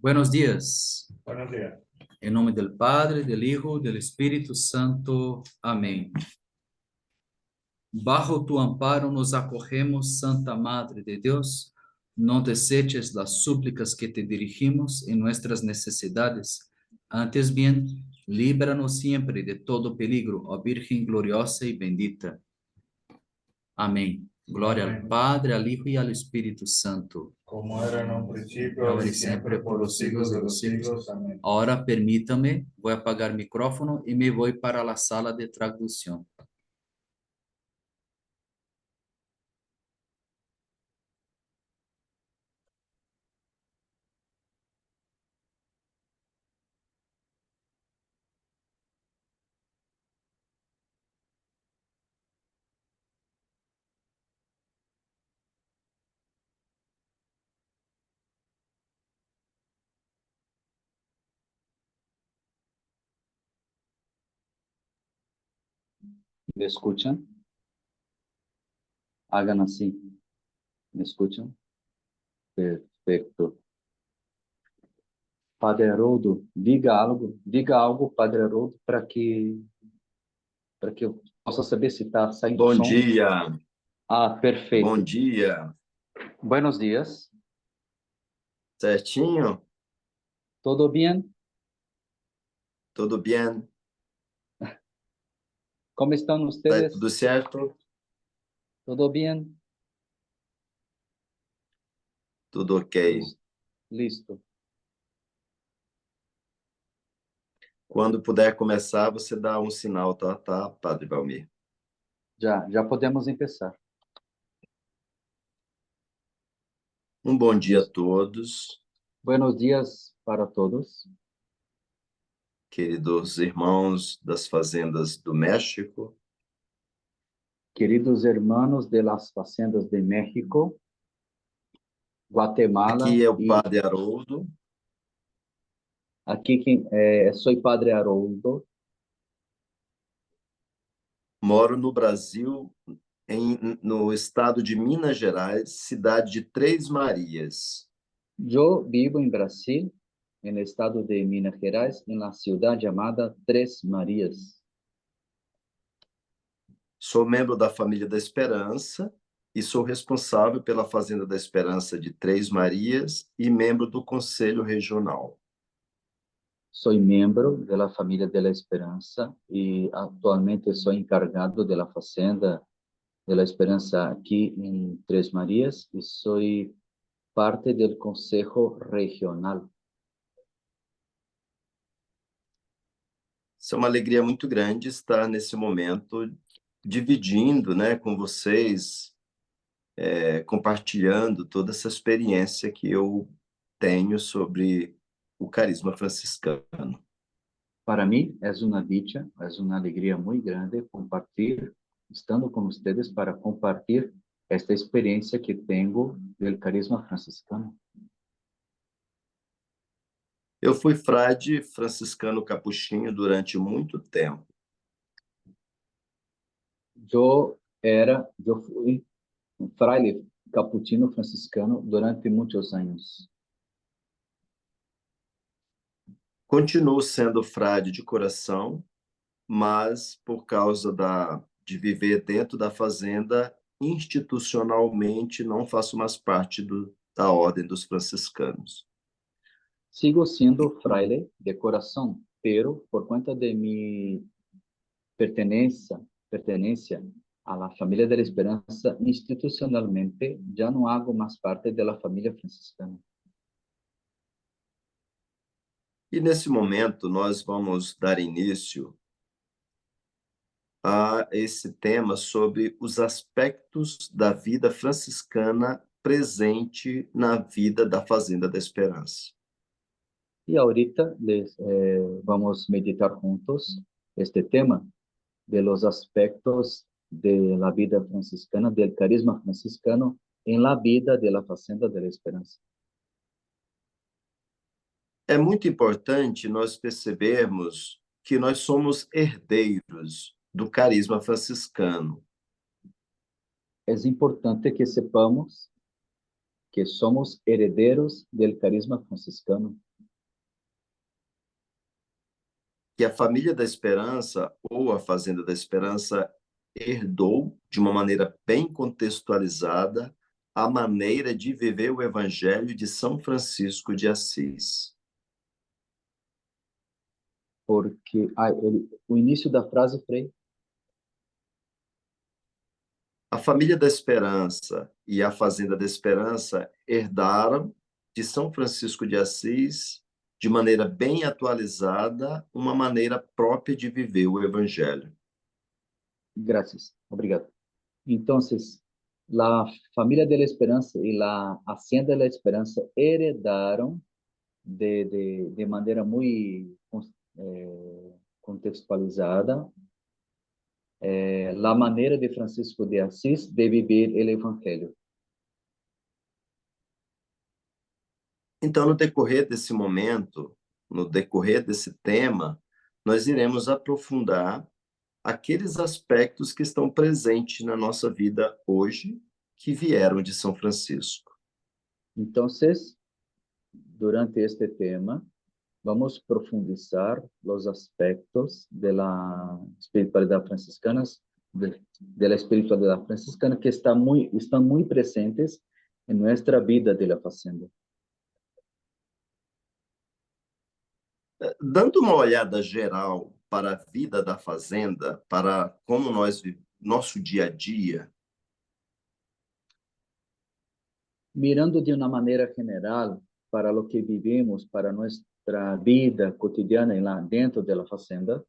Buenos días. Buenos días. En nombre del Padre, del Hijo, del Espíritu Santo. Amén. Bajo tu amparo nos acogemos, Santa Madre de Dios. No deseches las súplicas que te dirigimos en nuestras necesidades. Antes bien, líbranos siempre de todo peligro, oh Virgen gloriosa y bendita. Amén. Gloria al Amén. Padre, al Hijo y al Espíritu Santo. Como era en un principio, Ahora ahora y y siempre, por los siglos de los siglos. Amén. Ahora permítame, voy a apagar el micrófono y me voy para la sala de traducción. ¿Me escuchan? Hagan así. ¿Me escuchan? Perfecto. Padre Haroldo, diga algo, Padre Haroldo, para que eu possa saber se está saindo Bom som. dia, Ah, perfeito. bom dia. Buenos días. Certinho? ¿Todo bien? Tudo bem? ¿Cómo están Tá ustedes? tudo certo? ¿Todo bien? Tudo ok. Listo. Quando puder começar, você dá um sinal, tá, Padre Valmir? Já podemos empezar. Bom dia a todos, Buenos días para todos. queridos irmãos das fazendas do México, Queridos hermanos de las facendas de México, Guatemala aqui é o y Padre Haroldo, aquí soy Padre Haroldo. moro no Brasil, no estado de Minas Gerais, cidade de Três Marias. Yo vivo en Brasil, en el estado de Minas Gerais, en la ciudad llamada Tres Marías. Sou membro da família da Esperança e sou responsável pela Fazenda da Esperança de Três Marias e membro do Conselho Regional. Soy miembro de la familia de la Esperanza y actualmente soy encargado de la Fazenda de la Esperanza aquí en Tres Marías y soy parte del Consejo Regional. Isso é uma alegria muito grande estar nesse momento dividindo, né, com vocês, compartilhando toda essa experiência que eu tenho sobre o carisma franciscano. Para mí es una dicha, es una alegría muy grande compartir, estando con ustedes para compartir esta experiencia que tengo del carisma franciscano. Eu fui frade franciscano capuchinho durante muito tempo. Yo fui un fraile capuchino franciscano durante muchos años. Continuo sendo frade de coração, mas por causa de viver dentro da fazenda, institucionalmente não faço mais parte da Ordem dos Franciscanos. Sigo siendo fraile de corazón, pero por cuenta de mi pertenencia a la familia de la Esperanza, institucionalmente ya no hago más parte de la familia franciscana. E nesse momento nós vamos dar início a esse tema sobre os aspectos da vida franciscana presente na vida da Fazenda da Esperança. Y ahorita vamos a meditar juntos este tema de los aspectos de la vida franciscana, del carisma franciscano en la vida de la Fazenda de la Esperanza. É muito importante nós percebermos que nós somos herdeiros do carisma franciscano. Es importante que sepamos que somos herederos del carisma franciscano. que a família da Esperança ou a Fazenda da Esperança herdou, de uma maneira bem contextualizada, a maneira de viver o Evangelho de São Francisco de Assis. Porque o início da frase, Frei, A família da Esperança e a Fazenda da Esperança herdaram de São Francisco de Assis, de maneira bem atualizada, uma maneira própria de viver o Evangelho. gracias, obrigado. Entonces, la familia de la Esperanza y la Hacienda de la Esperanza heredaron de manera muy contextualizada la manera de Francisco de Asís de vivir el Evangelio. Então, no decorrer desse momento, no decorrer desse tema, nós iremos aprofundar aqueles aspectos que estão presentes na nossa vida hoje, que vieram de São Francisco. Entonces, durante este tema, vamos profundizar los aspectos de la espiritualidad franciscana, de la espiritualidad franciscana que están muy presentes en nuestra vida de la Fazenda. Dando uma olhada geral para a vida da fazenda, para como nosso dia a dia, Mirando de una manera general para lo que vivimos, para nuestra vida cotidiana dentro de la Fazenda,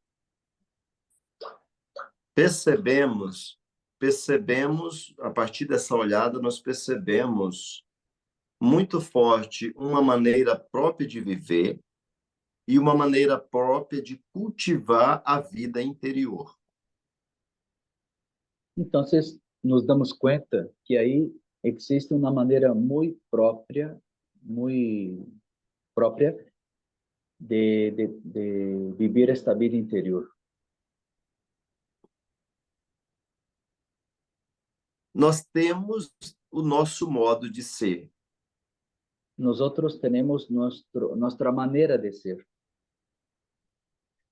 percebemos, a partir dessa olhada, nós percebemos muito forte uma maneira própria de viver e uma maneira própria de cultivar a vida interior. entonces nos damos cuenta que ahí existe una manera muy propia de vivir esta vida interior. Nós temos o nosso modo de ser. Nosotros tenemos nuestra manera de ser.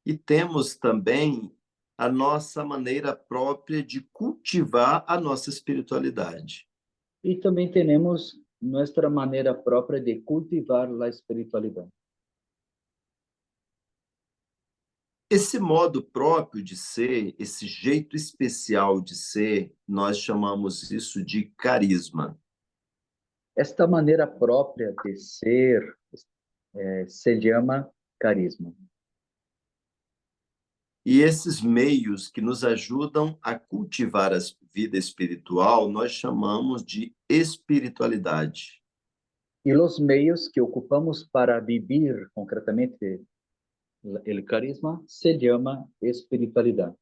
E temos também a nossa maneira própria de cultivar a nossa espiritualidade. Y también tenemos nuestra manera propia de cultivar la espiritualidad. Esse modo próprio de ser, esse jeito especial de ser, nós chamamos isso de carisma. Esta manera propia de ser se llama carisma. E esses meios que nos ajudam a cultivar a vida espiritual, nós chamamos de espiritualidade. Y los medios que ocupamos para vivir concretamente el carisma se llama espiritualidad.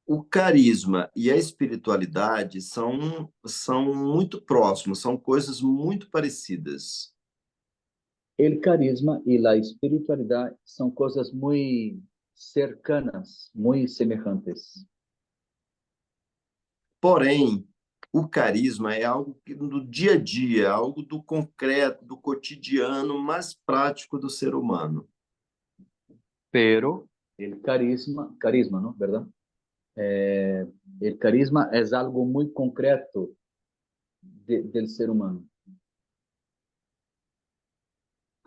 O carisma e a espiritualidade são muito próximos, são coisas muito parecidas. El carisma y la espiritualidad son cosas muy cercanas, muy semejantes. Porém, o carisma é algo que do dia a dia, algo do concreto, do cotidiano, mais prático do ser humano. Pero el carisma, ¿no? ¿Verdad? El carisma es algo muy concreto del ser humano.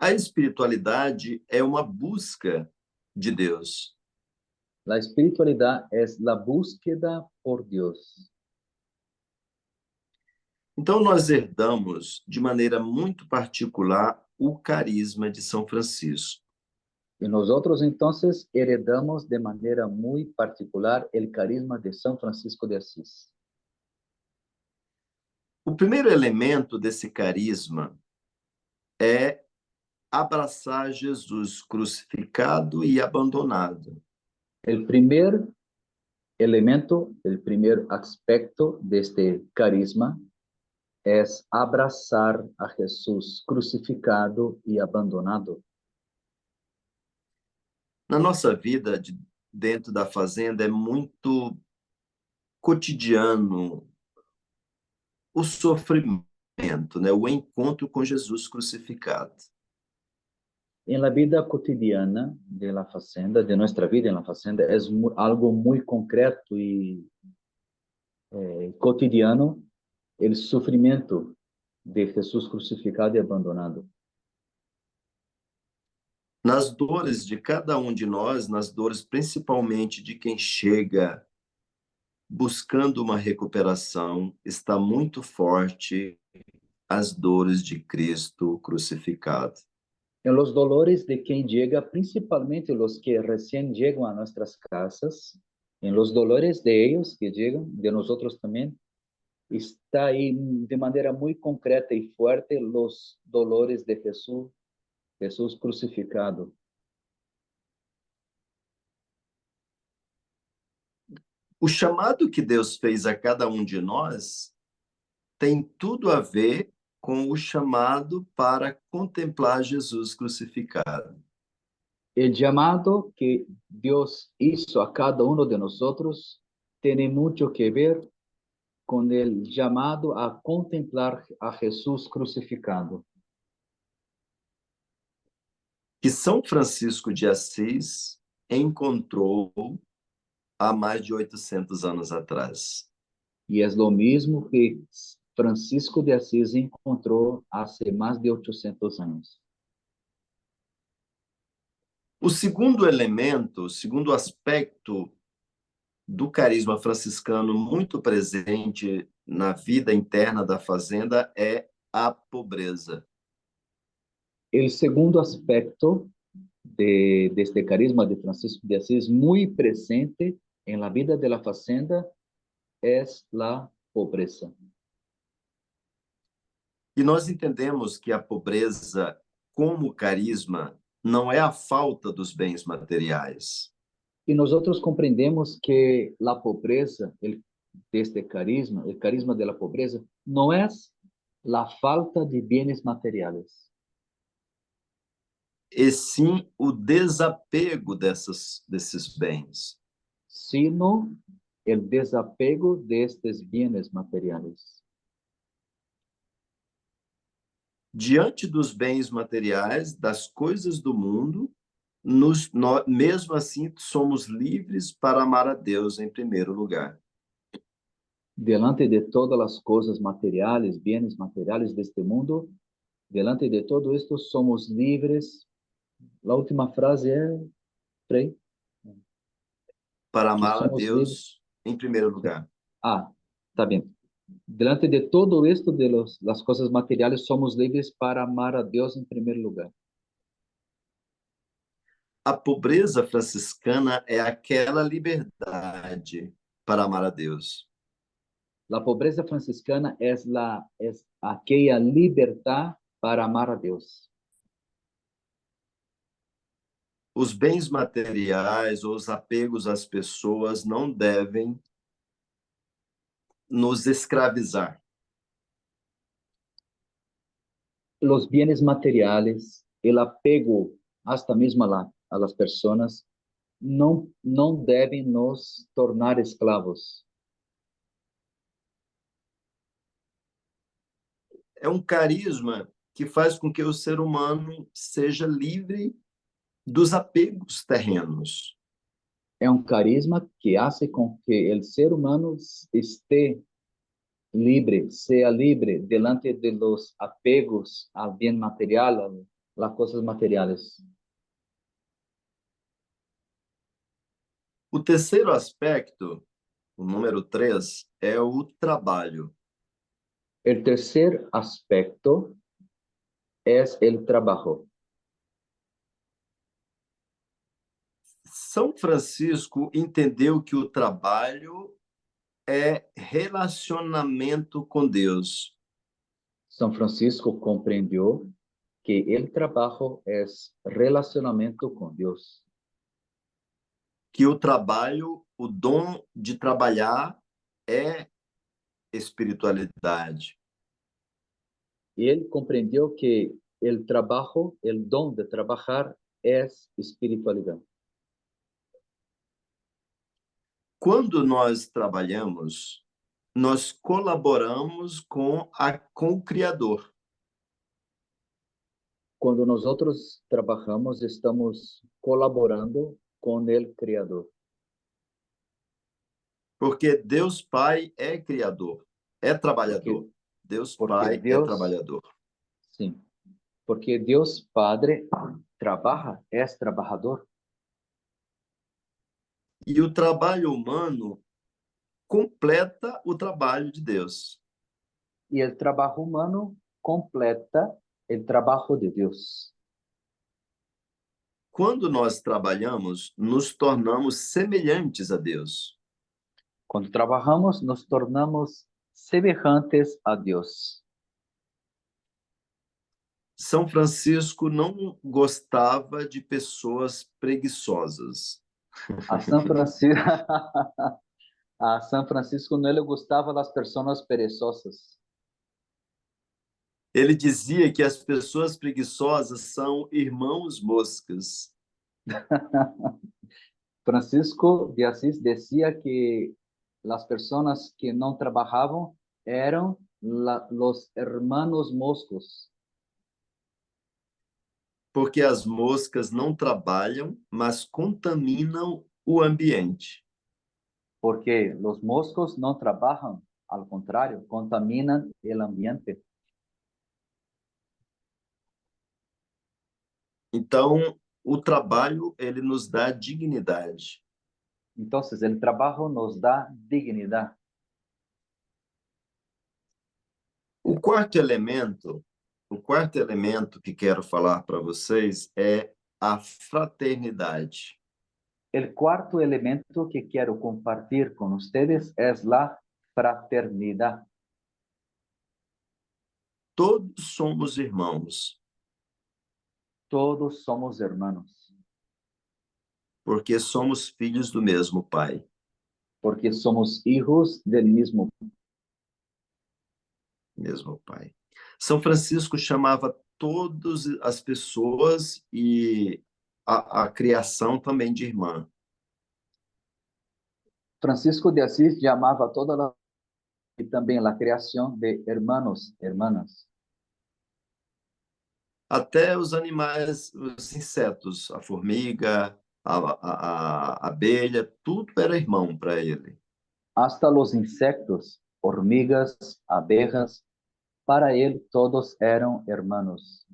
A espiritualidade é uma busca de Deus. La espiritualidad es la búsqueda por Dios. Então, nós herdamos, de maneira muito particular, o carisma de São Francisco. Y nosotros entonces heredamos de manera muy particular el carisma de San Francisco de Asís. O primeiro elemento desse carisma é abraçar Jesus crucificado e abandonado. El primer elemento, el primer aspecto de este carisma es abrazar a Jesús crucificado y abandonado. Na nossa vida, dentro da fazenda, é muito cotidiano o sofrimento, né? O encontro com Jesus crucificado. En la vida cotidiana de la fazenda, de nuestra vida en la fazenda, es algo muy concreto y cotidiano el sufrimiento de Jesús crucificado y abandonado. Nas dores de cada um de nós, nas dores principalmente de quem chega buscando uma recuperação, está muito forte as dores de Cristo crucificado. En los dolores de quien llega, principalmente los que recién llegan a nuestras casas, en los dolores de ellos que llegan, de nosotros también, está ahí de manera muy concreta y fuerte los dolores de Jesús crucificado. O chamado que Deus fez a cada um de nós tem tudo a ver com o chamado para contemplar Jesus crucificado. El llamado que Dios hizo a cada uno de nosotros tiene mucho que ver con el llamado a contemplar a Jesús crucificado. Que São Francisco de Assis encontrou há mais de 800 anos atrás. Y es lo mismo que Francisco de Asís encontró hace más de 800 años. O segundo elemento, o segundo aspecto do carisma franciscano muito presente na vida interna da fazenda é a pobreza. El segundo aspecto de este carisma de Francisco de Asís, muy presente en la vida de la fazenda, es la pobreza. E nós entendemos que a pobreza, como carisma, não é a falta dos bens materiais. Y nosotros comprendemos que la pobreza, de este carisma, el carisma de la pobreza, no es la falta de bienes materiales, E sim o desapego desses bens. sino el desapego de estos bienes materiales. Diante dos bens materiais, das coisas do mundo, mesmo assim somos livres para amar a Deus em primeiro lugar. Delante de todas las cosas materiales, bienes materiales de este mundo, delante de todo esto somos libres. La última frase es, Frei, Para que amar a somos libres. Deus em primeiro lugar. Ah, está bien. Delante de todo esto de las cosas materiales, somos libres para amar a Dios en primer lugar. A pobreza franciscana é aquela liberdade para amar a Deus. La pobreza franciscana es aquella libertad para amar a Dios. Os bens materiais ou os apegos às pessoas não devem nos escravizar. Los bienes materiales, el apego hasta mismo a las personas, no deben nos tornar esclavos. É um carisma que faz com que o ser humano seja livre dos apegos terrenos. É um carisma que hace com que el ser humano esté libre, sea libre delante de los apegos al bien material, a las cosas materiales. O terceiro aspecto, o número 3, é o trabalho. El tercer aspecto es el trabajo. São Francisco entendeu que o trabalho é relacionamento com Deus. São Francisco compreendeu que el trabajo es relacionamiento con Dios. Que o trabalho, o dom de trabalhar é espiritualidade. Ele compreendeu que el trabajo, el don de trabajar es espiritualidade. Quando nós trabalhamos, nós colaboramos com o Criador. Quando nosotros trabajamos, estamos colaborando con el Creador. Porque Deus Pai é criador, é trabalhador. Deus porque Pai é Deus- trabalhador. Sí, porque Dios Padre trabaja, es trabajador. E o trabalho humano completa o trabalho de Deus. Y el trabajo humano completa el trabajo de Dios. Quando nós trabalhamos, nos tornamos semelhantes a Deus. Cuando trabajamos, nos tornamos semejantes a Dios. São Francisco não gostava de pessoas preguiçosas. A San Francisco, a San Francisco no le gustaban las personas perezosas. Ele dizia que as pessoas preguiçosas são irmãos moscas. Francisco de Asís decía que las personas que no trabajaban eran los hermanos moscos, Porque as moscas não trabalham, mas contaminam o ambiente. porque los moscos no trabajan, al contrario, contaminan el ambiente. Então, o trabalho, ele nos dá dignidade. Entonces, el trabajo nos da dignidad. O quarto elemento que quero falar para vocês é a fraternidade. El cuarto elemento que quiero compartir con ustedes es la fraternidad. Todos somos irmãos, Todos somos hermanos, porque somos filhos do mesmo Pai. porque somos hijos del mismo. São Francisco chamava todas as pessoas e a criação também de irmã. Francisco de Asís llamaba a toda la y también la creación de hermanos, hermanas. Até os animais, os insetos, a formiga, a abelha, tudo era irmão para ele. Hasta los insectos, hormigas, abejas, para él todos eran hermanos.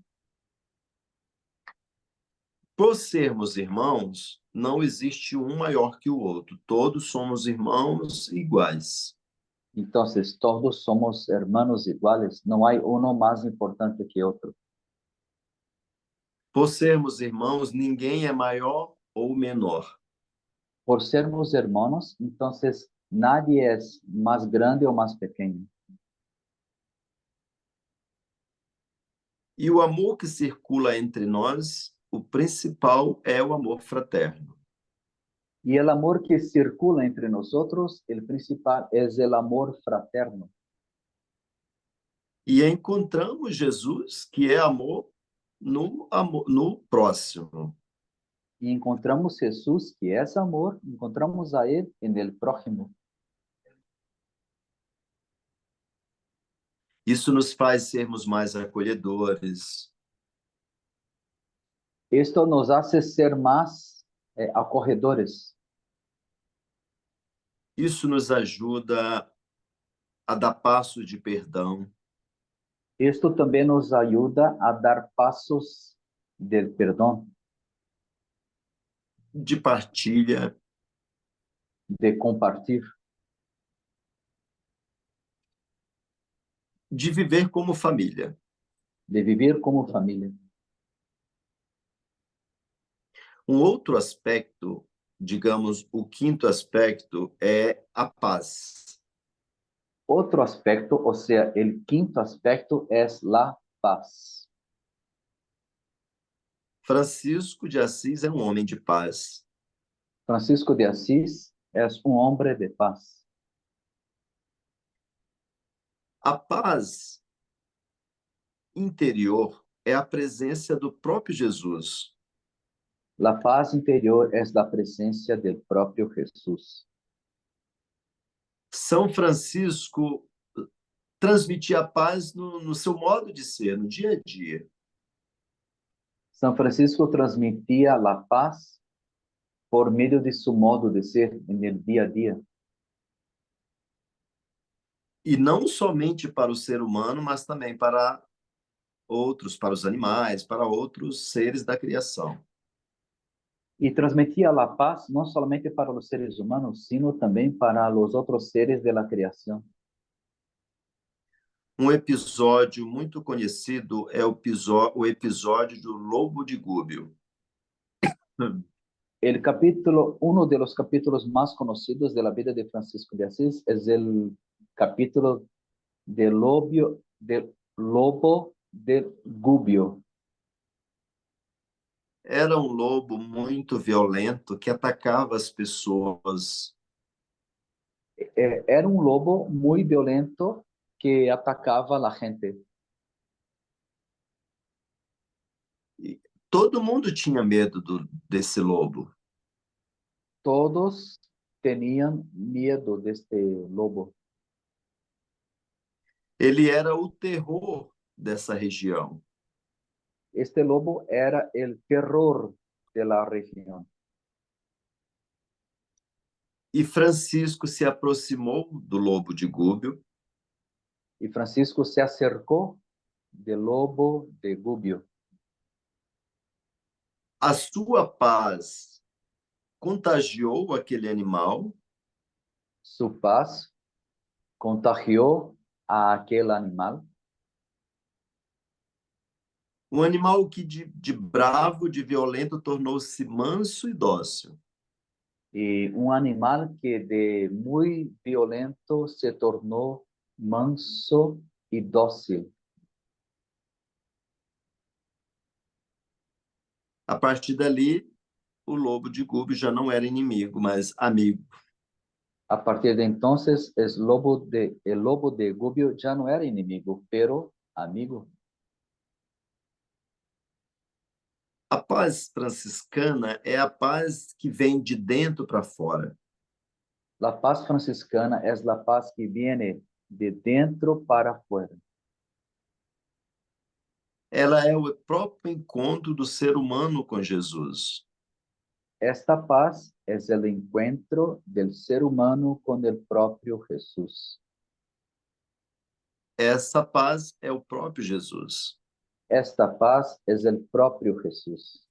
Por sermos irmãos, não existe um maior que o outro. Todos somos irmãos iguais. Entonces, todos somos hermanos iguales. No hay uno más importante que otro. Por sermos irmãos, ninguém é maior ou menor. Por sermos hermanos, entonces nadie es más grande o más pequeño. E o amor que circula entre nós, o principal é o amor fraterno. Y el amor que circula entre nosotros, el principal es el amor fraterno. E encontramos Jesus, que é amor no próximo. Y encontramos Jesús, que es amor, encontramos a Él en el prójimo. Isso nos faz sermos mais acolhedores. Esto nos hace ser más acogedores. Isso nos ajuda a dar passos de perdão. Esto también nos ayuda a dar pasos del perdón, De partilha, de compartir, de viver como família. de vivir como familia. Um outro aspecto, digamos, o quinto aspecto, é a paz. Otro aspecto, o sea, el quinto aspecto es la paz. Francisco de Assis é um homem de paz. Francisco de Asís es un hombre de paz. A paz interior é a presença do próprio Jesus. La paz interior es la presencia del propio Jesús. São Francisco transmitia a paz no seu modo de ser, no dia a dia. São Francisco transmitia a paz por meio de seu modo de ser no dia a dia. E não somente para o ser humano, mas também para outros, para os animais, para outros seres da criação. E transmitia a paz não somente para os seres humanos, sino também para os outros seres da criação. Um episódio muito conhecido é o episódio do Lobo de Gúbio. El capítulo, uno de los capítulos más conocidos de la vida de Francisco de Asís es el capítulo del lobo de Gúbio. Era um lobo muito violento que atacava as pessoas. Era um lobo muito violento que atacava a gente. E todo mundo tinha medo desse lobo. Todos tinham medo deste lobo. Ele era o terror dessa região. Este lobo era el terror de la región. E Francisco se aproximou do lobo de Gúbio Y Francisco se acercó del lobo de Gúbio. a sua paz contagiou aquele animal Su paz contagió a aquel animal, um animal que de bravo, de violento, tornou-se manso e dócil. y un animal que de muy violento se tornó manso y dócil. A partir dali, o lobo de Gúbio já não era inimigo, mas amigo. A partir de entonces, el lobo de Gúbio ya no era enemigo, pero amigo. A paz franciscana é a paz que vem de dentro para fora. La paz franciscana es la paz que viene de dentro para afuera. Ela é o próprio encontro do ser humano com Jesus. Esta paz es el encuentro del ser humano con el propio Jesús. Essa paz é o próprio Jesus. Esta paz es el propio Jesús.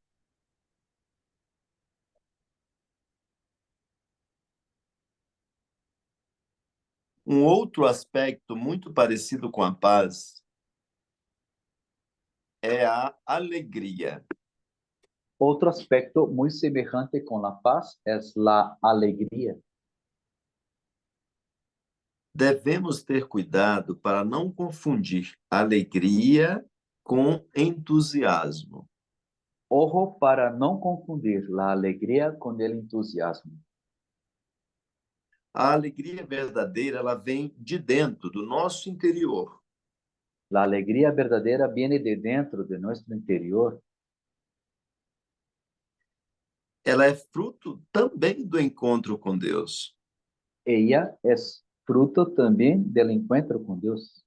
Um outro aspecto muito parecido com a paz é a alegria. Otro aspecto muy semejante con la paz es la alegría. Devemos ter cuidado para não confundir alegria com entusiasmo. Ojo para no confundir la alegría con el entusiasmo. A alegria verdadeira, ela vem de dentro, do nosso interior. La alegría verdadera viene de dentro de nuestro interior. Ela é fruto também do encontro com Deus. Ella es fruto también del encuentro con Dios.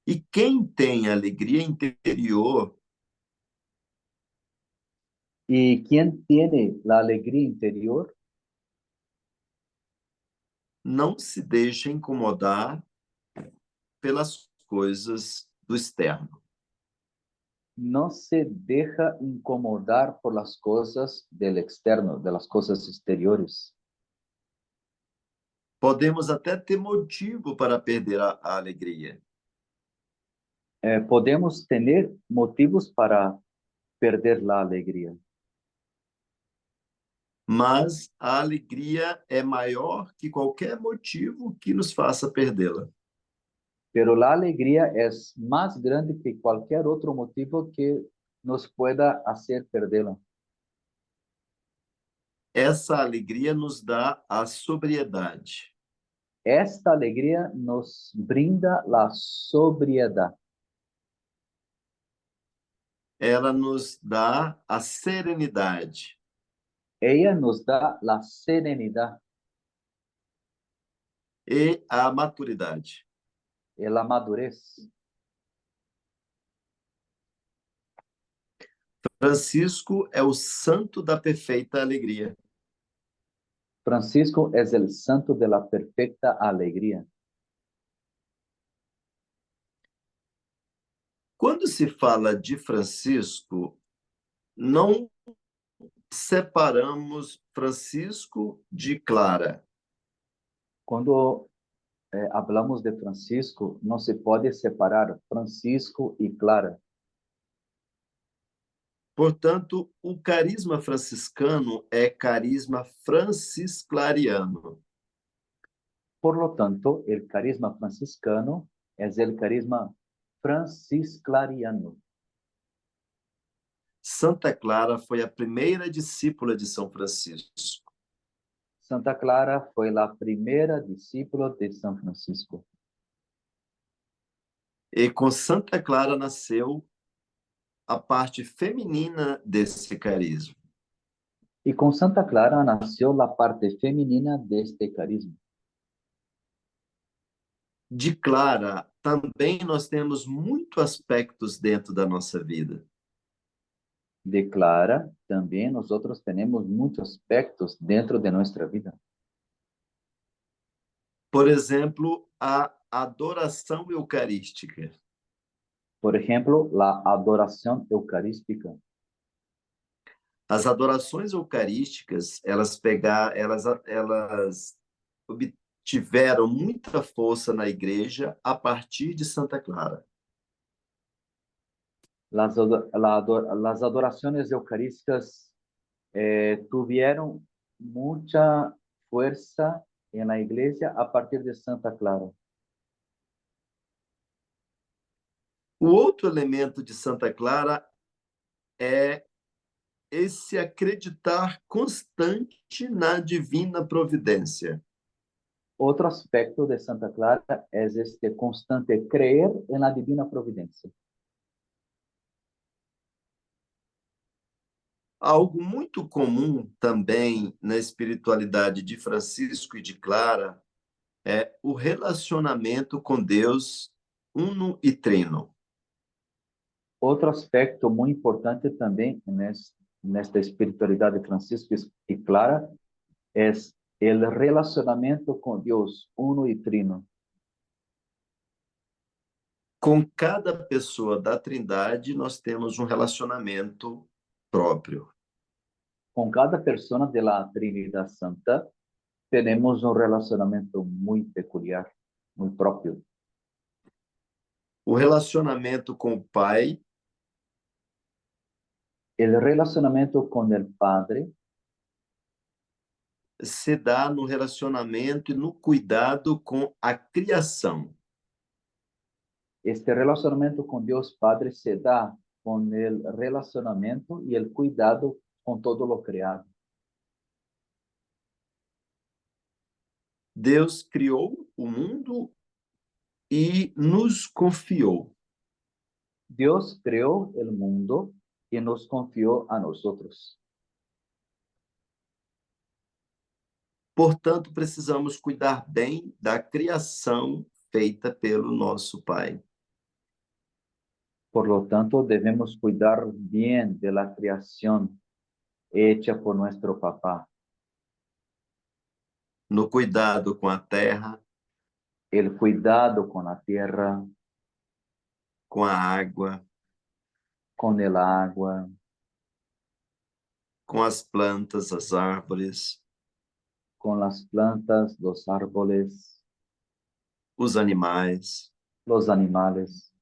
E quem tem alegria interior Y quien tiene la alegría interior não se deixa incomodar pelas coisas do externo. no se deja incomodar por las cosas del externo, de las cosas exteriores. Podemos até ter motivo para perder a alegria, Podemos tener motivos para perder la alegría, mas a alegria é maior que qualquer motivo que nos faça perdê-la. pero la alegría es más grande que cualquier otro motivo que nos pueda hacer perderla. Essa alegria nos dá a sobriedade. Esta alegría nos brinda la sobriedad. Ela nos dá a serenidade. Ella nos da la serenidad E a maturidade. y la madurez. Francisco é o santo da perfeita alegria. Francisco es el santo de la perfecta alegría. Quando se fala de Francisco, não separamos Francisco de Clara. Cuando hablamos de Francisco, no se puede separar Francisco y Clara. Portanto, o carisma franciscano é carisma francisclariano. Por lo tanto, el carisma franciscano es el carisma francisclariano. Santa Clara foi a primeira discípula de São Francisco. Santa Clara fue la primera discípula de San Francisco. E com Santa Clara nasceu a parte feminina desse carisma. Y con Santa Clara nació la parte femenina de este carisma. De Clara, também nós temos muitos aspectos dentro da nossa vida. De Clara, también nosotros tenemos muchos aspectos dentro de nuestra vida. Por exemplo, a adoração eucarística. Por ejemplo, la adoración eucarística. As adorações eucarísticas, elas obtiveram muita força na igreja a partir de Santa Clara. Las adoraciones eucarísticas tuvieron mucha fuerza en la iglesia a partir de Santa Clara. O outro elemento de Santa Clara é esse acreditar constante na divina providência. Otro aspecto de Santa Clara es este constante creer en la divina providencia. Algo muito comum também na espiritualidade de Francisco e de Clara é o relacionamento com Deus uno e trino. Otro aspecto muy importante también en esta espiritualidad de Francisco y Clara es el relacionamiento con Dios uno y trino. Com cada pessoa da Trindade, nós temos um relacionamento próprio. Con cada persona de la Trinidad Santa tenemos un relacionamiento muy peculiar, muy propio. O relacionamento com o Pai El relacionamiento con el Padre se dá no relacionamento e no cuidado com a criação. Este relacionamiento con Dios Padre se da con el relacionamiento y el cuidado con todo lo creado. Deus criou o mundo e nos confiou. Dios creó el mundo y nos confió a nosotros. Portanto, precisamos cuidar bem da criação feita pelo nosso Pai. Por lo tanto, debemos cuidar bien de la creación hecha por nuestro papá. No cuidado com a terra, El cuidado con la tierra, com a água, con el agua, com as plantas, as árvores, con las plantas, los árboles, os animais. los animales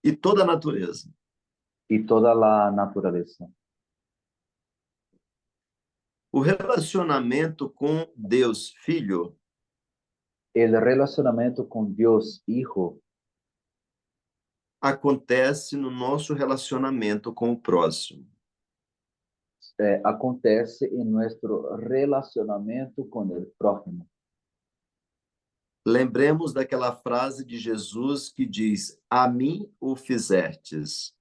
E toda a natureza. y toda la naturaleza. O relacionamento com Deus Filho El relacionamiento con Dios Hijo acontece no nosso relacionamento com o próximo. acontece en nuestro relacionamiento con el prójimo. Lembremos daquela frase de Jesus que diz: "A mim o fizertes".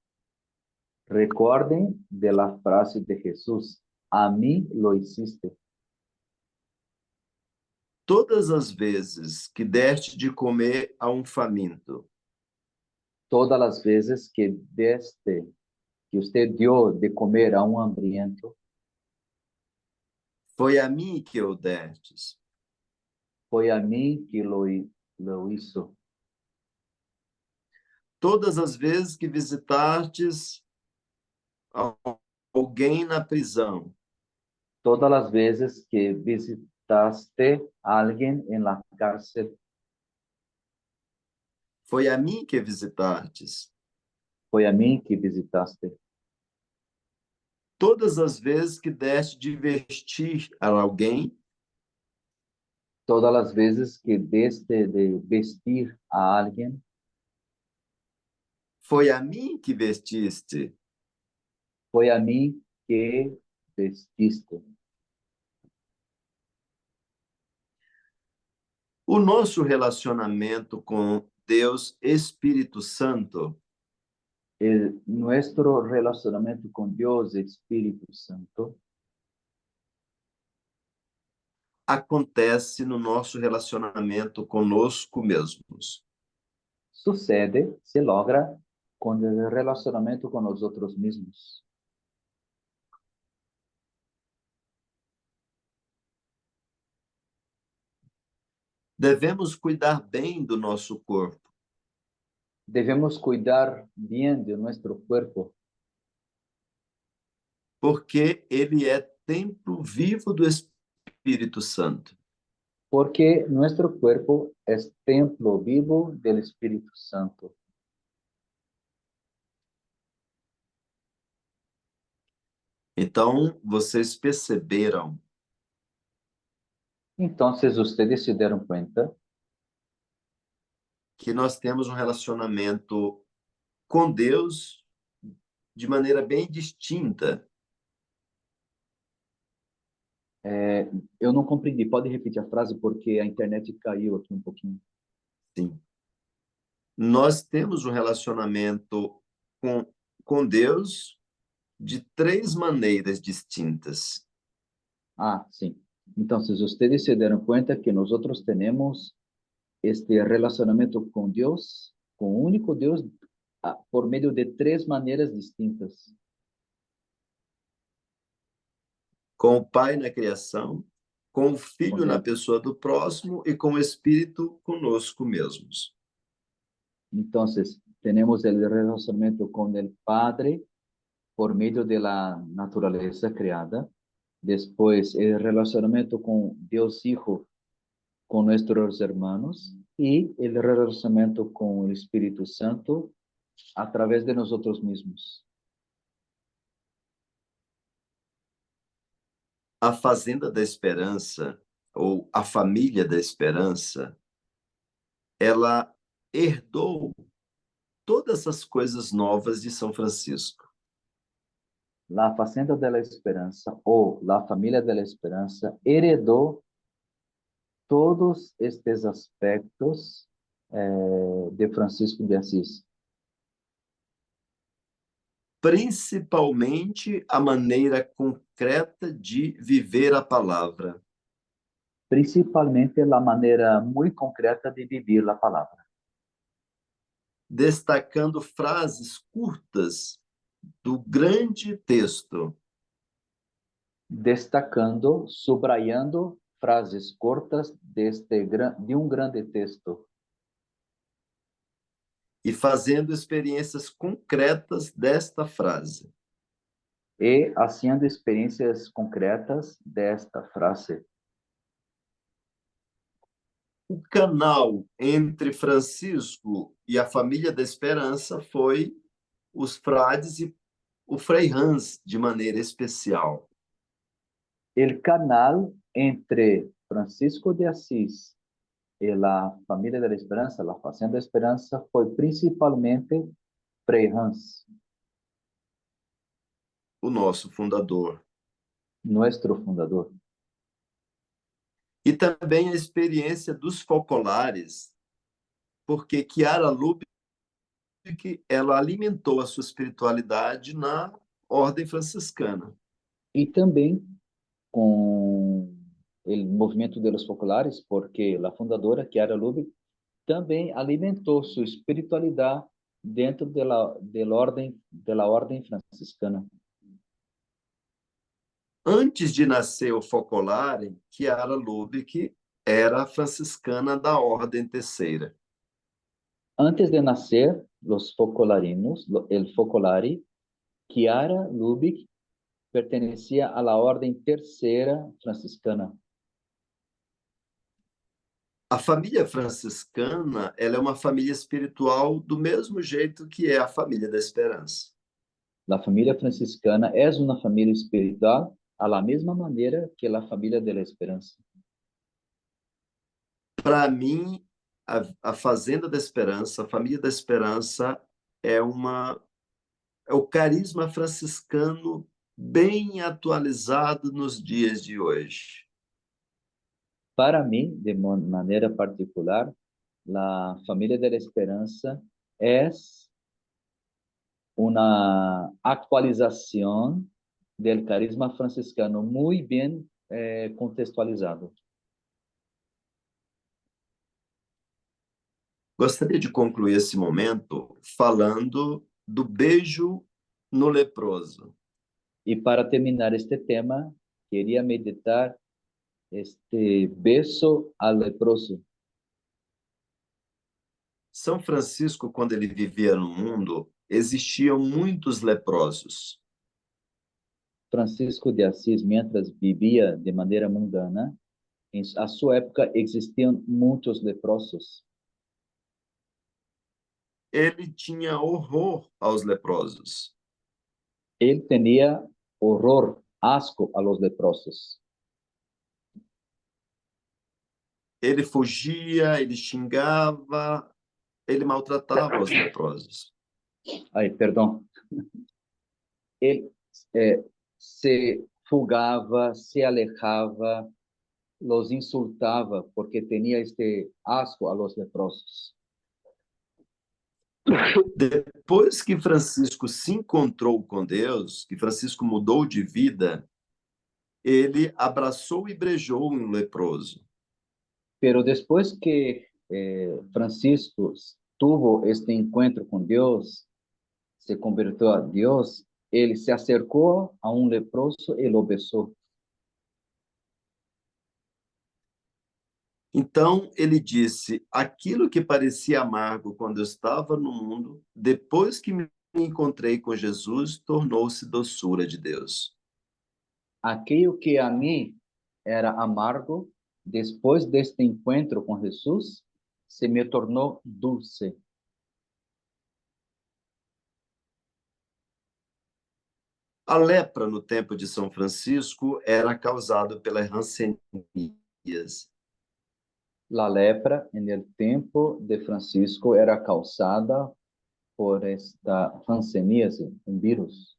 Recuerden de la frase de Jesús, a mí lo hiciste. Todas as vezes que deste de comer a um faminto, todas as vezes que que usted dio de comer a um hambriento, foi a mim que o destes. foi a mim que lo hizo. Todas as vezes que visitastes alguém na prisão, Todas as vezes que visitaste a alguém em la cárcel, foi a mim que visitastes. foi a mim que visitaste. Todas as vezes que deste de vestir a alguém, Todas as vezes que deste de vestir a alguém, foi a mim que vestiste. foi a mim que vestiste. O nosso relacionamento com Deus Espírito Santo Nuestro relacionamiento con Dios, Espíritu Santo, acontece no nosso relacionamento conosco mesmos. se logra con el relacionamiento con nosotros mismos. Devemos cuidar bem do nosso corpo, Debemos cuidar bien de nuestro cuerpo, porque ele é templo vivo do Espírito Santo. porque nuestro cuerpo es templo vivo del Espíritu Santo. Então, vocês perceberam Entonces, ustedes se dieron cuenta que nós temos um relacionamento com Deus de maneira bem distinta. eu não compreendi. Pode repetir a frase porque a internet caiu aqui um pouquinho. Sim. Nós temos um relacionamento com Deus de três maneiras distintas. Ah, sim. Entonces, ustedes se dieron cuenta que nosotros tenemos este relacionamiento con Dios, con un único Dios, por medio de tres maneras distintas. Com o Pai na criação, com o Filho Con na el- pessoa do próximo e com o Espírito conosco mesmos. Entonces, tenemos el relacionamiento con el Padre por medio de la naturaleza creada. Después, el relacionamiento con Dios Hijo, con nuestros hermanos. Y el relacionamiento con el Espíritu Santo a través de nosotros mismos. A Fazenda da Esperança, ou a Família da Esperança, ela herdou todas essas coisas novas de São Francisco. La Fazenda de la Esperanza o la Familia de la Esperanza heredó todos estes aspectos de Francisco de Assis, Principalmente a maneira concreta de viver a palavra, principalmente a maneira muito concreta de viver a palavra, destacando frases curtas do grande texto, destacando, subrayando frases cortas de um grande texto e fazendo experiências concretas desta frase. e haciendo experiências concretas desta frase. O canal entre Francisco e a Família da Esperança foi os frades e o Frei Hans, de maneira especial. El canal entre Francisco de Assis e la Familia de la Esperanza, la Fazenda Esperanza, foi principalmente Frei Hans, O nosso fundador. nuestro fundador. E também a experiência dos focolares, porque Chiara Lubick, ela alimentou a sua espiritualidade na ordem franciscana. E também com o movimento de los focolares, porque a fundadora, Chiara Lubick, também alimentou sua espiritualidade dentro de la orden franciscana. Antes de nascer o Focolare, Chiara Lubick era franciscana da Ordem Terceira. Antes de nacer los focolarinos, el focolari, Chiara Lubick pertenecía a la orden tercera franciscana. A família franciscana, ela é uma família espiritual do mesmo jeito que é a família da esperança. La familia franciscana es una familia espiritual a la misma manera que la familia de la esperanza. Para mim, a Fazenda da Esperança, a família da Esperança é o carisma franciscano bem atualizado nos dias de hoje. Para mí, de manera particular, la familia de la esperanza es una actualización del carisma franciscano muy bien contextualizado. Gostaria de concluir esse momento falando do beijo no leproso. Y para terminar este tema, quería meditar este beso al leproso. São Francisco, quando ele vivia no mundo, existiam muitos leprosos. Francisco de Assis, mientras vivía de manera mundana, a su época existiam muitos leprosos. Ele tinha horror aos leprosos. Ele tinha horror, asco a los leprosos. Ele fugia, ele xingava, ele maltratava os leprosos. Ai, perdão. Ele se fugava, se alejava, los insultava porque tinha este asco a los leprosos. Depois que Francisco se encontrou com Deus, que Francisco mudou de vida, ele abraçou e beijou um leproso. Pero después que Francisco tuvo este encuentro con Dios, se convirtió a Dios, él se acercó a un leproso y lo besó. Então ele disse: aquilo que parecia amargo quando eu estava no mundo, depois que me encontrei com Jesus, tornou-se doçura de Deus. Aquello que a mí era amargo, después de este encuentro con Jesús, se me tornó dulce. A lepra no tempo de São Francisco era causada pelas rancenias. La lepra en el tiempo de Francisco era causada por esta hanseníase, un virus.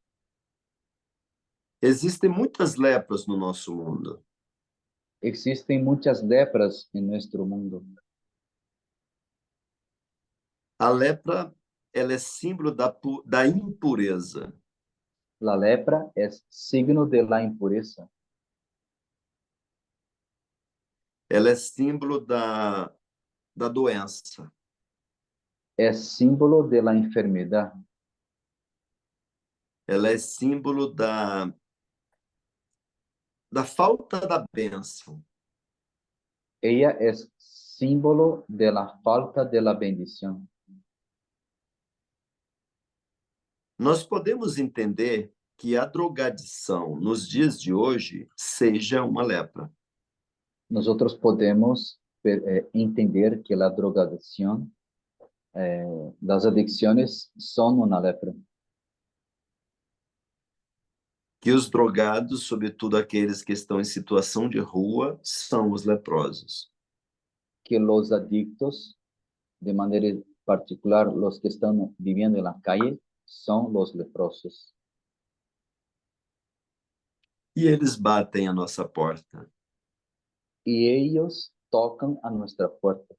Existem muitas lepras no nosso mundo. Existen muchas lepras en nuestro mundo. A lepra, ela é símbolo da impureza. La lepra es signo de la impureza. Ela é símbolo da doença. Es símbolo de la enfermedad. Ela é símbolo da falta da bênção. Ella es símbolo de la falta de la bendición. Nós podemos entender que a drogadição nos dias de hoje seja uma lepra. Nosotros podemos entender que la drogadicción, las adicciones son una lepra. Que os drogados, sobretudo aqueles que estão em situação de rua, são os leprosos. Que los adictos, de manera particular los que están viviendo en la calle, son los leprosos. E eles batem a nossa porta. Y ellos tocan a nuestra puerta.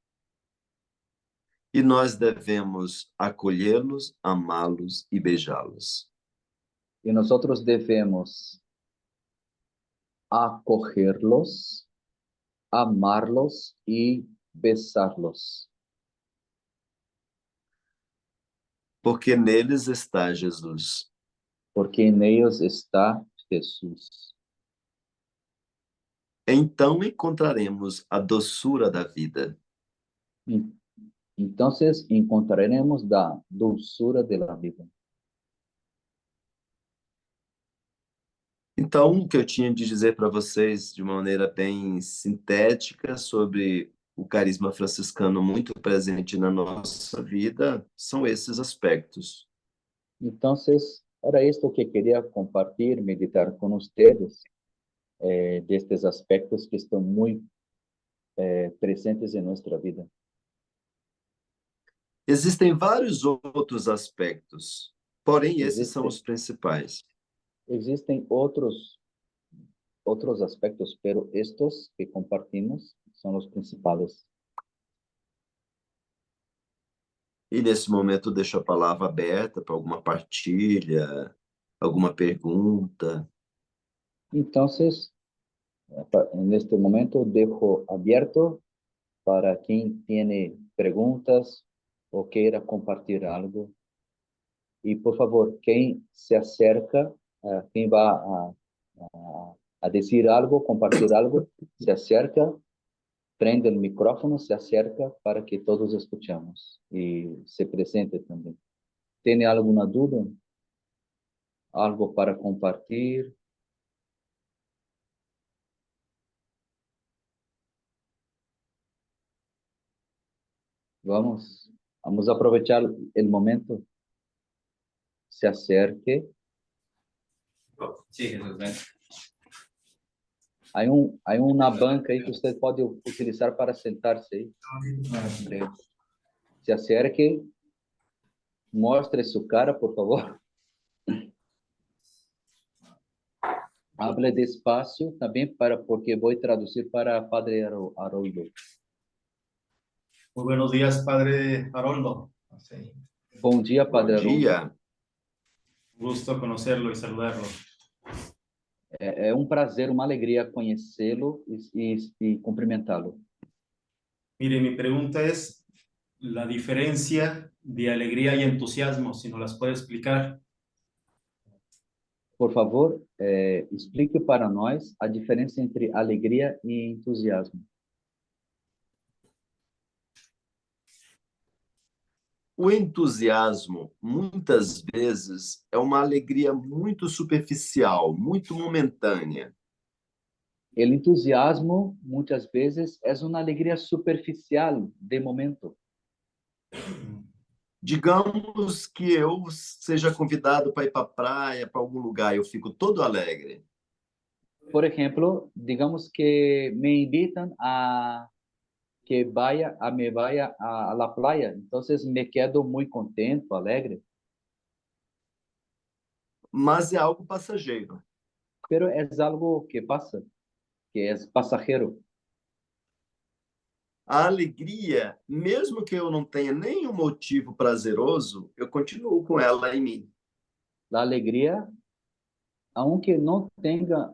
E nós devemos acolhê-los, amá-los e beijá-los. Y nosotros debemos acogerlos, amarlos y besarlos. porque neles está Jesus. porque en ellos está Jesús. Então encontraremos a doçura da vida. Entonces encontraremos la dulzura de la vida. Então, o que eu tinha de dizer para vocês de uma maneira bem sintética sobre o carisma franciscano muito presente na nossa vida são esses aspectos. Entonces, era esto que quería compartir, meditar con ustedes, de estos aspectos que están muy presentes en nuestra vida. Existem vários outros aspectos, porém esses são os principais. Existen otros aspectos, pero estos que compartimos son los principales. E nesse momento eu deixo a palavra aberta para alguma partilha, alguma pergunta. Entonces, en este momento dejo abierto para quien tiene preguntas o quiera compartir algo. Y por favor, quien se acerca, quien va a decir algo, compartir algo, se acerca, prende el micrófono, se acerca para que todos escuchemos y se presente también. ¿Tiene alguna duda? ¿Algo para compartir? Vamos a aprovechar el momento. Se acerque. Sí, Jesús, ven. Hay una banca ahí que usted puede utilizar para sentarse ahí. Se acerque. Muestre su cara, por favor. Hable despacio también porque voy a traducir para Padre Haroldo. Muy buenos días, Padre Haroldo. Sí. Bom dia, Padre Bom Haroldo. dia. Un gusto conocerlo y saludarlo. É um prazer, uma alegria conhecê-lo e cumprimentá-lo. Mire, mi pregunta es la diferencia de alegría y entusiasmo, si nos las puede explicar. Por favor, explique para nós a diferença entre alegria e entusiasmo. O entusiasmo, muitas vezes, é uma alegria muito superficial, muito momentânea. O entusiasmo, muitas vezes, é uma alegria superficial de momento. Digamos que eu seja convidado para ir para a praia, para algum lugar, eu fico todo alegre. Por exemplo, digamos que me invitam a que me vaya a la playa, entonces me quedo muy contento, alegre. Mas é algo passageiro. Pero es algo que pasa, que es pasajero. A alegria, mesmo que eu não tenha nenhum motivo prazeroso, eu continuo com ela em mim. La alegría, aunque no tenga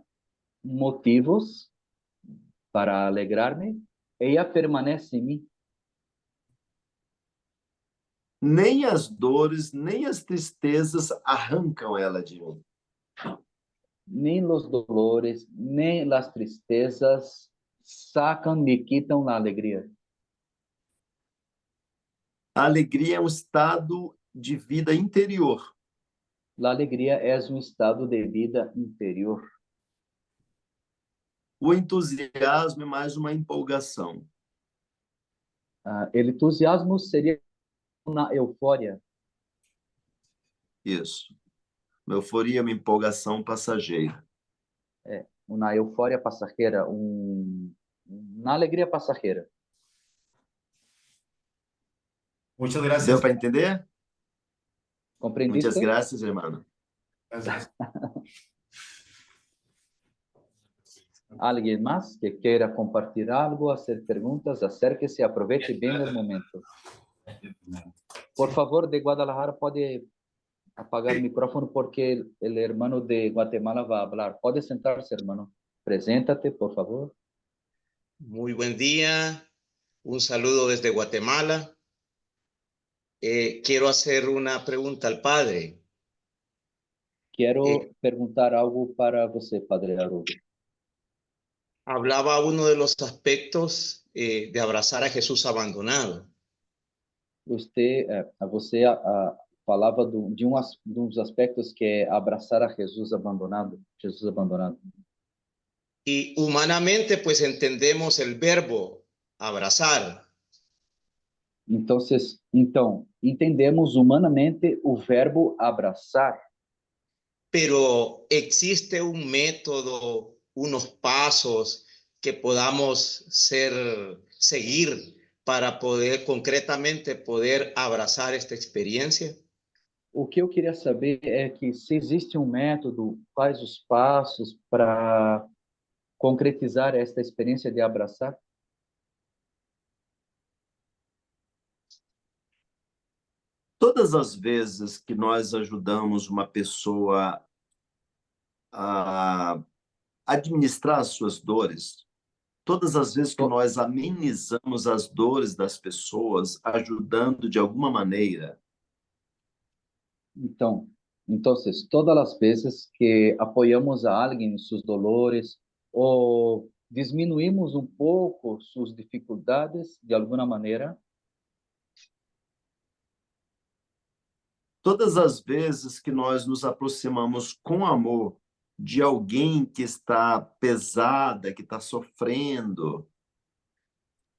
motivos para alegrarme, ella permanece en mí. Nem as dores, nem as tristezas arrancam ela de mim. Ni los dolores, ni las tristezas sacan ni quitan la alegría. A alegria é um estado de vida interior. La alegría es un estado de vida interior. O entusiasmo é mais uma empolgação. El entusiasmo sería una euforia. Isso. Uma euforia é uma empolgação passageira. Una euforia pasajera, una alegría pasajera. Muchas gracias. Deu para entender? ¿Comprendiste? Muitas graças, hermano. Gracias. ¿Alguien más que quiera compartir algo, hacer preguntas? Acérquese, aproveche bien el momento. Por favor, de Guadalajara, puede apagar el micrófono porque el hermano de Guatemala va a hablar. Puede sentarse, hermano. Preséntate, por favor. Muy buen día. Un saludo desde Guatemala. quiero hacer una pregunta al padre. Quero perguntar algo para você, Padre Haroldo. Hablaba uno de los aspectos de abrazar a Jesús abandonado. Você falava de dos aspectos que é abraçar a Jesus abandonado. Jesus abandonado. Y humanamente, pues entendemos el verbo abrazar. Então, entendemos humanamente o verbo abraçar. Pero existe un método, unos pasos que podamos seguir para poder concretamente poder abrazar esta experiencia. O que eu queria saber é que se existe um método, quais os passos para concretizar esta experiência de abraçar? Todas as vezes que nós ajudamos uma pessoa a administrar as suas dores, todas as vezes que nós amenizamos as dores das pessoas, ajudando de alguma maneira, Então, todas as vezes que apoiamos a alguém em seus dolores ou diminuímos um pouco suas dificuldades de alguma maneira, todas as vezes que nós nos aproximamos com amor de alguém que está pesada, que está sofrendo,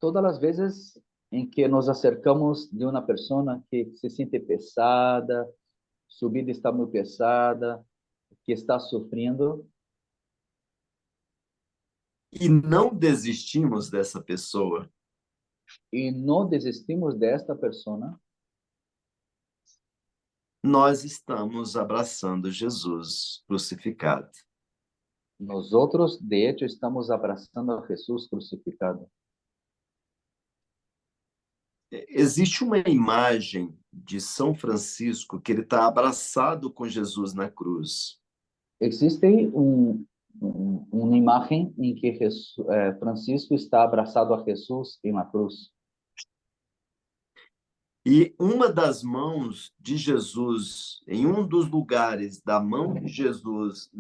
todas as vezes em que nos acercamos de uma pessoa que se sente pesada, sua vida está muito pesada, que está sofrendo, e não desistimos dessa pessoa, e não desistimos desta pessoa, nós estamos abraçando Jesus crucificado. nós outros, de hecho, estamos abraçando a Jesus crucificado. Existe uma imagem de São Francisco que ele está abraçado com Jesus na cruz. Existe uma imagem em que Francisco está abraçado a Jesus na cruz. E uma das mãos de Jesus, em um dos lugares da mão de Jesus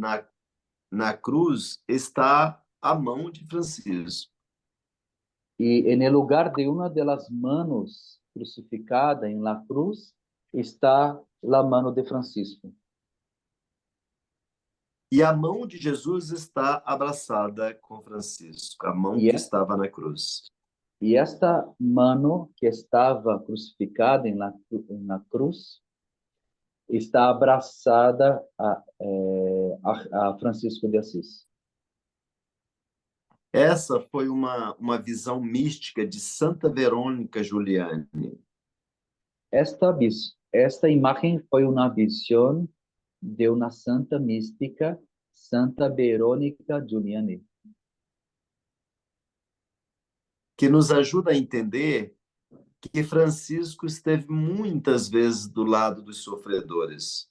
na cruz, está a mão de Francisco. E no lugar de uma das manos crucificada em la cruz está a mão de Francisco. E a mão de Jesus está abraçada com Francisco, a mão que estava na cruz. E esta mano que estava crucificada na cruz está abraçada a Francisco de Assis. Essa foi uma visão mística de Santa Verônica Giuliani. Esta imagem foi uma visão de uma santa mística, Santa Verônica Giuliani, que nos ajuda a entender que Francisco esteve muitas vezes do lado dos sofredores.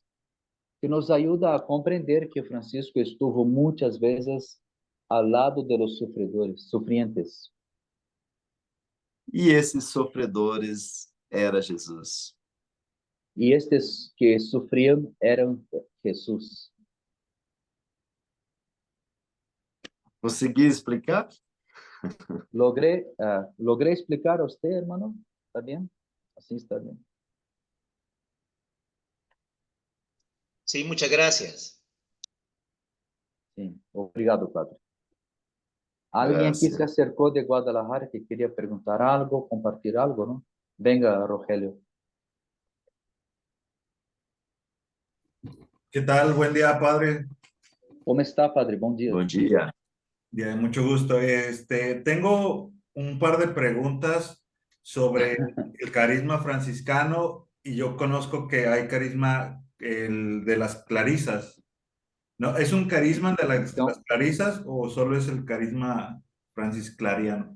que nos ajuda a compreender que Francisco estuvo muitas vezes ao lado de los sofrientes. E esses sofredores era Jesus. E estes que sofriam eram Jesus. Consegui explicar? Logré explicar a usted, hermano? ¿Está bien? Así está bien. Sí, muchas gracias. Sim, obrigado, padre. Alguém aqui se acercou de Guadalajara que queria perguntar algo, compartilhar algo, não? Venga, Rogelio. ¿Qué tal? Buen día, padre. Como está, padre? Bom dia. Bom dia. Bien, mucho gusto. Tengo un par de preguntas sobre el carisma franciscano y yo conozco que hay carisma el de las clarisas. ¿No? ¿Es un carisma de las clarisas o solo es el carisma francisclariano?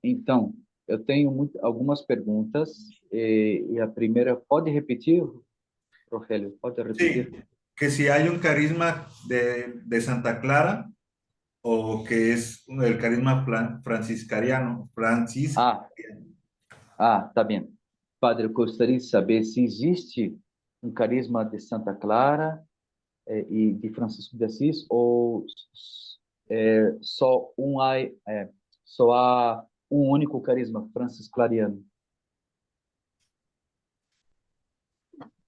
Então, eu tenho algumas perguntas e a primeira, pode repetir, Rogelio? Pode repetir? Sí, que si hay un carisma de Santa Clara o que es el carisma franciscariano. Tá bem. Padre, eu gostaria de saber se existe um carisma de Santa Clara e de Francisco de Assis, ou só há um único carisma francisclariano?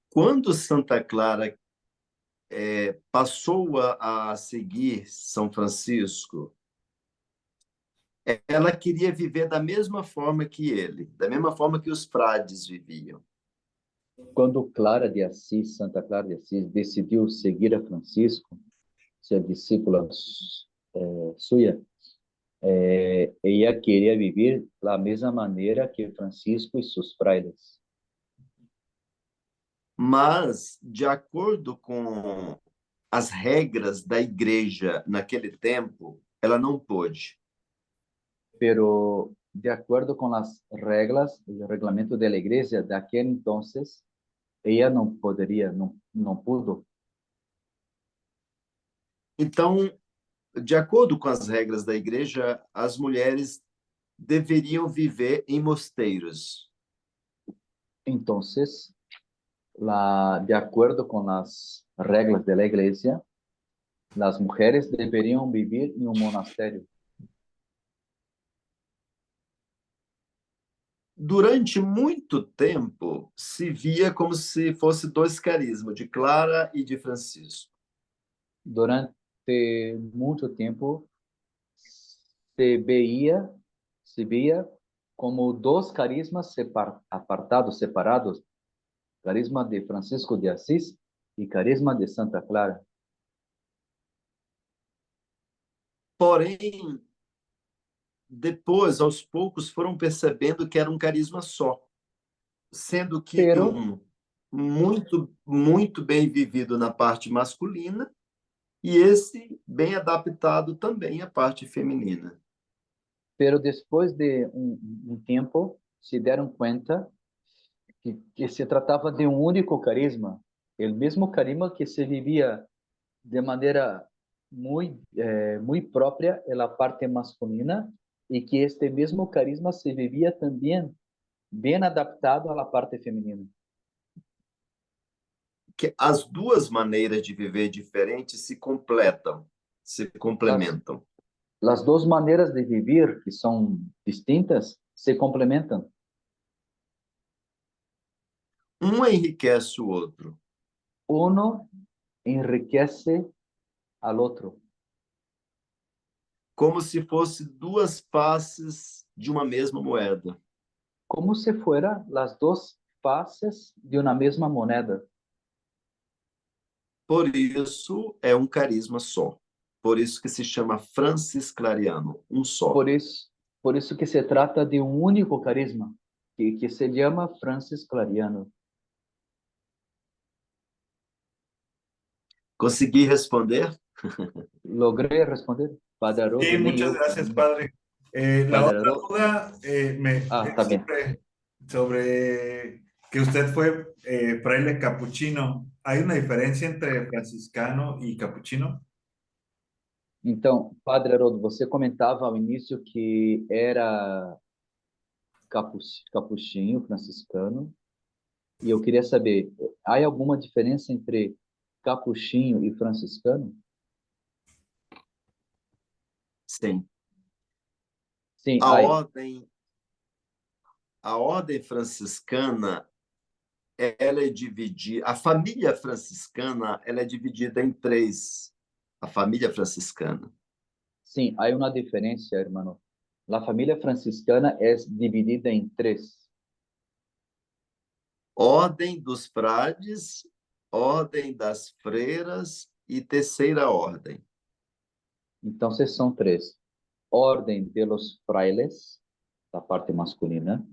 Quando Santa Clara passou a seguir São Francisco, ela queria viver da mesma forma que ele, da mesma forma que os frades viviam. Quando Santa Clara de Assis, decidiu seguir a Francisco, ser discípula suya, ella quería vivir la mesma maneira que Francisco e seus frailes. Mas, de acordo com as regras da igreja naquele tempo, ela não pôde. Pero, de acordo com as regras, o regulamento da igreja daquele entonces, ella não poderia, não pudo. Então, de acordo com as regras da igreja, as mulheres deveriam viver em mosteiros. Entonces, de acuerdo con las reglas de la iglesia, las mujeres deberían vivir en un monasterio. Durante muito tempo, se via como se fosse dois carismas, de Clara e de Francisco. Durante muito tempo, se via como dois carismas separados, carisma de Francisco de Assis e carisma de Santa Clara. Porém, depois, aos poucos, foram percebendo que era um carisma só, sendo que um muito bem vivido na parte masculina e esse bem adaptado também à parte feminina. Pero depois de um tempo, se deram conta que se tratava de um único carisma, o mesmo carisma que se vivia de maneira muito própria na parte masculina e que este mesmo carisma se vivia também bem adaptado à parte feminina. Que as duas maneiras de viver diferentes se completam, se complementam. As duas maneiras de viver, que são distintas, se complementam. Um enriquece o outro. Uno enriquece al outro. Como se fosse duas faces de uma mesma moeda. Como se fuera las dos faces de uma mesma moneda. Por isso é um carisma só. Por isso que se chama francisclariano, um só. Por isso que se trata de um único carisma, que se chama francisclariano. Consegui responder? Logré responder, Padre Haroldo. Sí, muchas gracias, Padre. La otra duda es sobre que usted fue fraile capuchino. ¿Hay una diferencia entre franciscano y capuchino? Então, Padre Haroldo, você comentava ao início que era capuchinho, franciscano, e eu queria saber, há alguma diferença entre capuchinho e franciscano? Sim. Sim, a ordem franciscana, ela é dividida, a família franciscana, ela é dividida em três. A família franciscana. Sim, há uma diferença, irmão. A família franciscana é dividida em três. Ordem dos frades, ordem das freiras e terceira ordem. Então, são três. Ordem de los frailes, da parte masculina.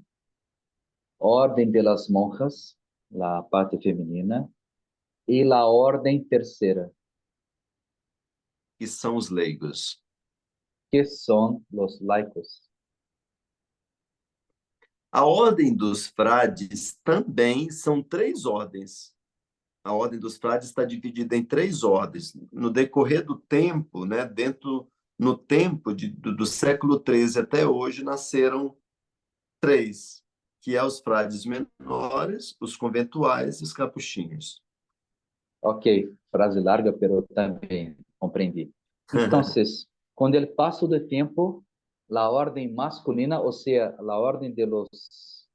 Ordem de las monjas, da parte feminina. E a ordem terceira. Que são os leigos. Que são os laicos. A ordem dos frades também são três ordens. A ordem dos frades está dividida em três ordens. No decorrer do tempo, né, no tempo do século XIII até hoje, nasceram três. que é os frades menores, os conventuais e os capuchinhos. Ok, frase larga, pero también comprendí. Entonces, con el paso del tiempo, la orden masculina, o sea, la orden de los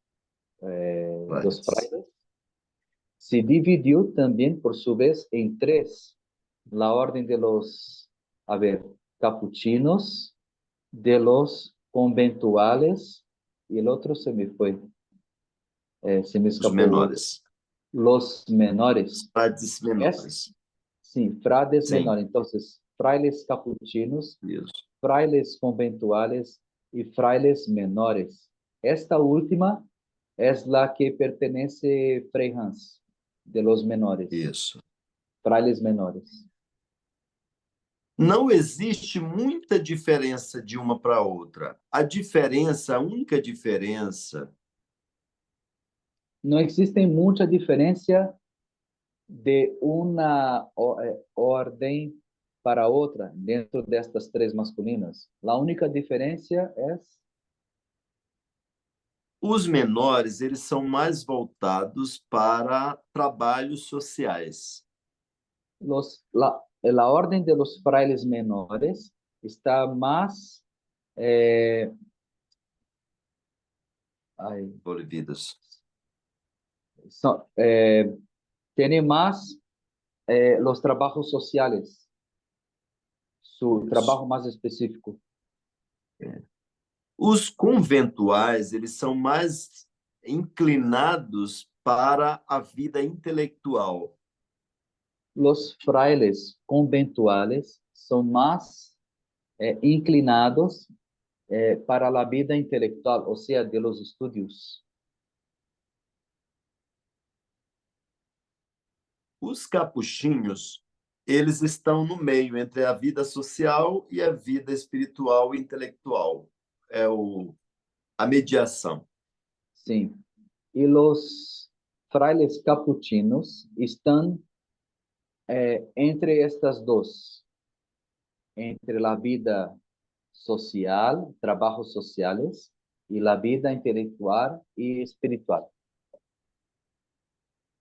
frailes, se dividió también, por su vez, en tres. La orden de los, capuchinos, de los conventuales, y el otro se me fue, se me Os escapó. menores. Los menores. Frades menores. Sim, frades Sim. menores. Então, frailes capuchinos, Isso. frailes conventuales e frailes menores. Esta última é a que pertenece Frei Hans, de los menores. Isso. Frailes menores. Não existe muita diferença de uma para outra. A única diferença... Não existe muita diferença de uma ordem para outra dentro destas três masculinas. A única diferença é... Os menores, eles são mais voltados para trabalhos sociais. La orden de los frailes menores está más Envolvidos. tiene más los trabajos sociales, su trabajo más específico. Os conventuais, eles são mais inclinados para a vida intelectual. Los frailes conventuales son más inclinados para la vida intelectual, o sea, de los estudios. Os capuchinhos, eles estão no meio entre a vida social e a vida espiritual e intelectual. É a mediação. Sim. E los frailes capuchinos estão entre estas duas, entre a vida social, trabalhos sociais, e a vida intelectual e espiritual.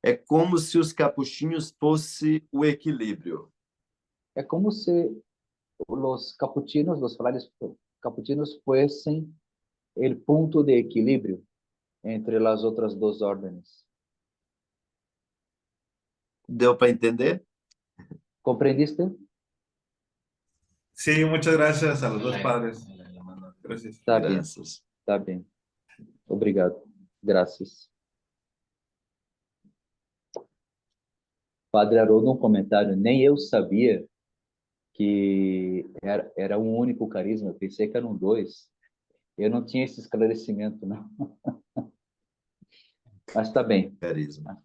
É como se os capuchinhos fosse o equilíbrio. É como se os capuchinos, os frailes capuchinos, fossem o ponto de equilíbrio entre as outras duas ordens. Deu para entender? ¿Comprendiste? Sí, muchas gracias a los dos padres. Gracias. Tá bem, Graças. tá bem. Obrigado. Graças. Padre Haroldo, um comentário. Nem eu sabia que era um único carisma. Eu pensei que eram dois. Eu não tinha esse esclarecimento, não. Mas tá bem. Carisma.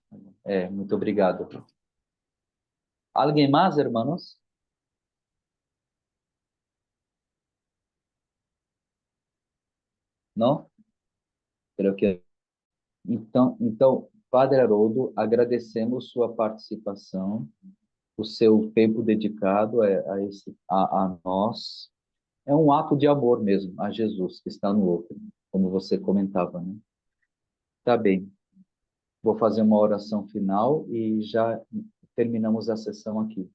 Muito obrigado. Alguém mais, hermanos? Não? Creo que... Então, Padre Haroldo, agradecemos sua participação, o seu tempo dedicado a nós. É um ato de amor mesmo a Jesus que está no outro, como você comentava, né? Tá bem. Vou fazer uma oração final e já terminamos a sessão aqui.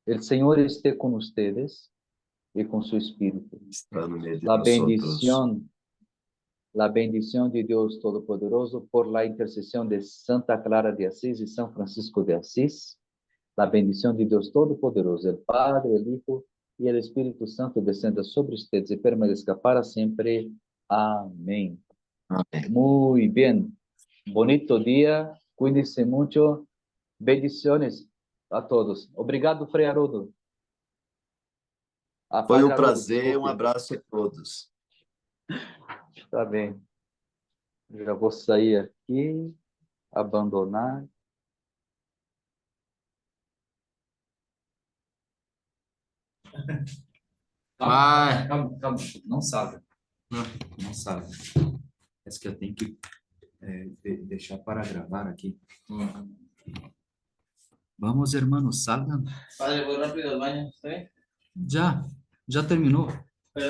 El Señor esté con ustedes y con su espíritu. Está no meio de La nosotros. bendición de Dios Todopoderoso por la intercesión de Santa Clara de Asís y San Francisco de Asís. La bendición de Dios Todopoderoso, el Padre, el Hijo y el Espíritu Santo descenda sobre ustedes y permanezca para siempre. Amén. Amém. Muy bien. Bonito día. Cuídense mucho. Bendiciones a todos. Obrigado, Frei Haroldo. Foi um Padre Haroldo, prazer, desculpe. um abraço a todos. Tá bem. Já vou sair aqui, abandonar. Calma. Não sabe. Não sabe. É que eu tenho que deixar para gravar aqui. Vamos, hermanos, salgan. Padre, voy rápido al baño, ¿está bien? Já terminou.